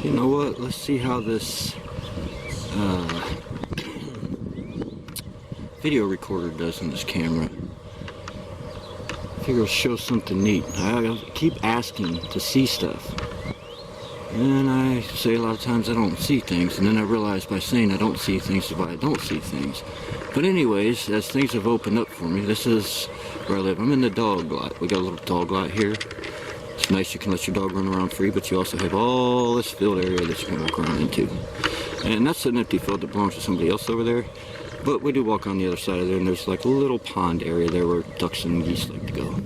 You know what? Let's see how this video recorder does in this camera. I figure it'll show something neat. I keep asking to see stuff. And I say a lot of times I don't see things, and then I realize by saying I don't see things is why I don't see things. But anyways, as things have opened up for me, this is where I live. I'm in the dog lot. We got a little dog lot here. It's nice, you can let your dog run around free, but you also have all this field area that you can walk around into. And that's an empty field that belongs to somebody else over there. But we do walk on the other side of there, and there's like a little pond area there where ducks and geese like to go.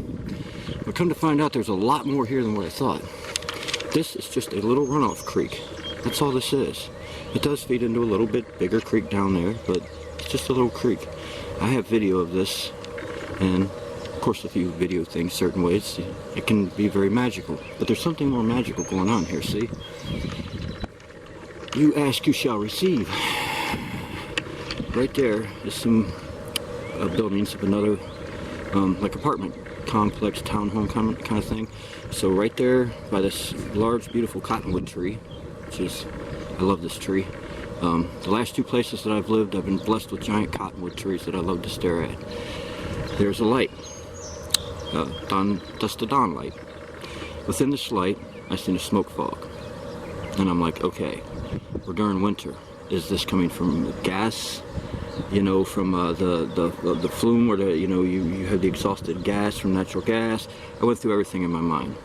But come to find out, there's a lot more here than what I thought. This is just a little runoff creek. That's all this is. It does feed into a little bit bigger creek down there, but it's just a little creek. I have video of this, and of course if you video things certain ways, it can be very magical. But there's something more magical going on here, see? You ask, you shall receive. Right there is some buildings of another like apartment complex, townhome kind of thing. So right there by this large beautiful cottonwood tree, which is, I love this tree. The last two places that I've lived, I've been blessed with giant cottonwood trees that I love to stare at. There's a light, dusk to dawn light. Within this light, I seen a smoke fog. And I'm like, okay, we're during winter. Is this coming from gas? You know, from the flume, where you have the exhausted gas from natural gas. I went through everything in my mind.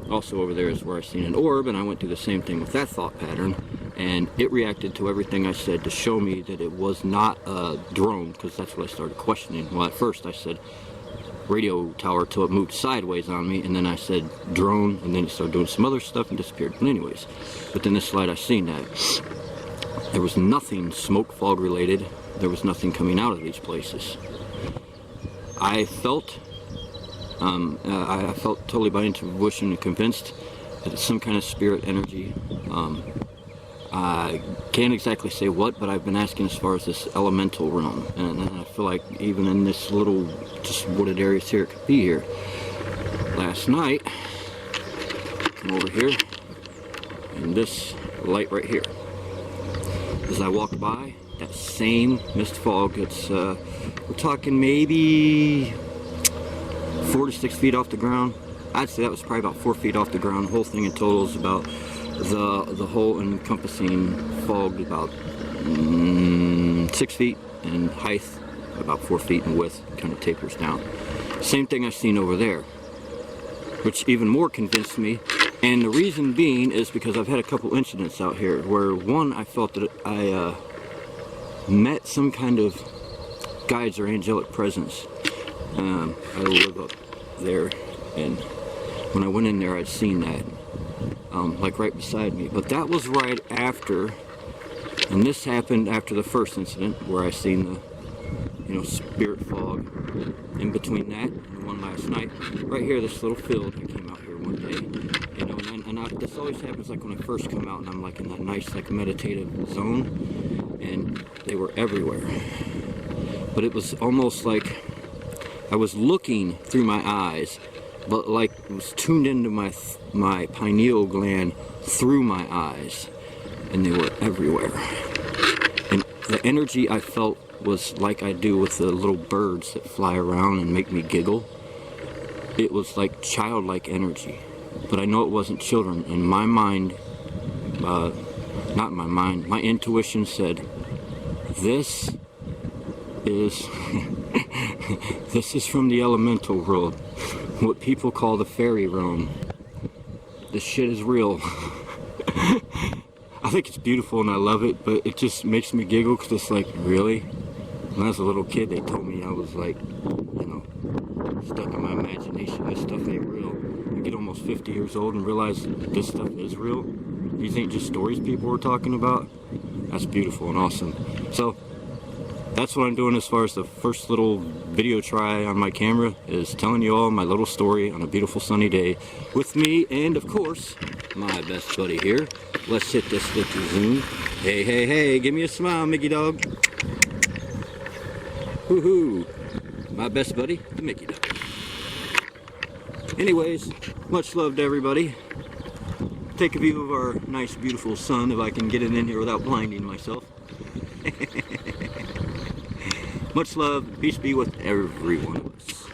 Also over there is where I seen an orb, and I went through the same thing with that thought pattern, and it reacted to everything I said to show me that it was not a drone, because that's what I started questioning. Well, at first I said radio tower till it moved sideways on me, and then I said drone, and then it started doing some other stuff and disappeared. But anyways, within this slide I seen that there was nothing smoke fog related. There was nothing coming out of these places. I felt totally by intuition and convinced that it's some kind of spirit energy. I can't exactly say what, but I've been asking as far as this elemental realm, and I feel like even in this little just wooded areas here, it could be here. Last night, come over here, and this light right here. As I walked by, that same mist fog, it's, we're talking maybe 4 to 6 feet off the ground. I'd say that was probably about 4 feet off the ground. The whole thing in total is about, the whole encompassing fog about 6 feet in height, about 4 feet in width, kind of tapers down. Same thing I've seen over there, which even more convinced me. And the reason being is because I've had a couple incidents out here where, one, I felt that I met some kind of guides or angelic presence. I live up there, and when I went in there I'd seen that, like right beside me. But that was right after, and this happened after the first incident where I seen the, spirit fog. In between that and one last night, right here, this little field, I came out here one day. This always happens like when I first come out and I'm like in that nice like meditative zone, and they were everywhere. But it was almost like I was looking through my eyes, but like it was tuned into my pineal gland through my eyes, and they were everywhere. And the energy I felt was like I do with the little birds that fly around and make me giggle. It was like childlike energy. But I know it wasn't children. In my mind, not my mind, my intuition said, this is this is from the elemental world, what people call the fairy realm. This shit is real. I think it's beautiful and I love it, but it just makes me giggle because it's like, really? When I was a little kid, they told me I was like, stuck in my imagination, this stuff ain't real. I get almost 50 years old and realize this stuff is real. These ain't just stories people were talking about. That's beautiful and awesome. So that's what I'm doing as far as the first little video try on my camera, is telling you all my little story on a beautiful sunny day with me and, of course, my best buddy here. Let's hit this little zoom. Hey, hey, hey, give me a smile, Mickey dog. Woohoo! My best buddy, the Mickey dog. Anyways, much love to everybody. take a view of our nice, beautiful sun if I can get it in here without blinding myself. Much love, peace be with every one of us.